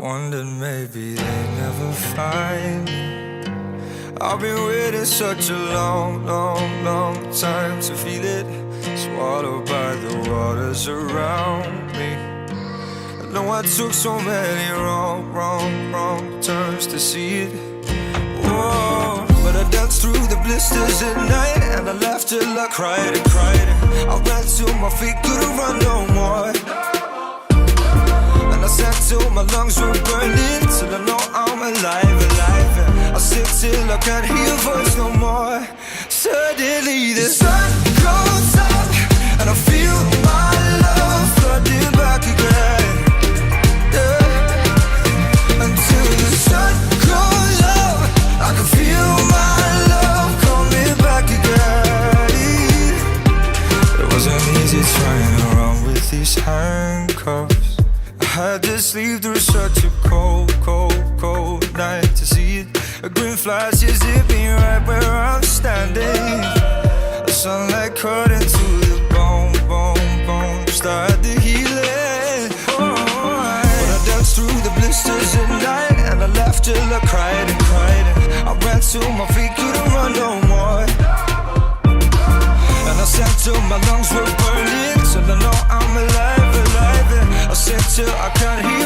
wondered maybe they'd never find me. I've been waiting such a long, long, long time to feel it, swallowed by the waters around me. I know I took so many wrong, wrong, wrong turns to see it. Whoa, but I danced through the blisters at night, and I laughed till I cried and cried. I ran till my feet couldn't run no more, and I sang till my lungs were burning, till I know I'm alive, alive. I sing till I can't hear your voice no more. Suddenly the sun goes up, and I feel my love flooding back again. Yeah. Until the sun goes up, I can feel my love coming back again. It wasn't easy trying to run with these handcuffs. I had to sleep through such a cold, cold, cold night to see it. A green flash is zipping right where I'm standing. The sunlight cut into the bone, bone, bone. Start the healing. But I danced through the blisters at night, and I laughed till I cried and cried. I ran till my feet couldn't run no more, and I sang till my lungs were burning, till I know I'm alive, alive. I sang till I can't hear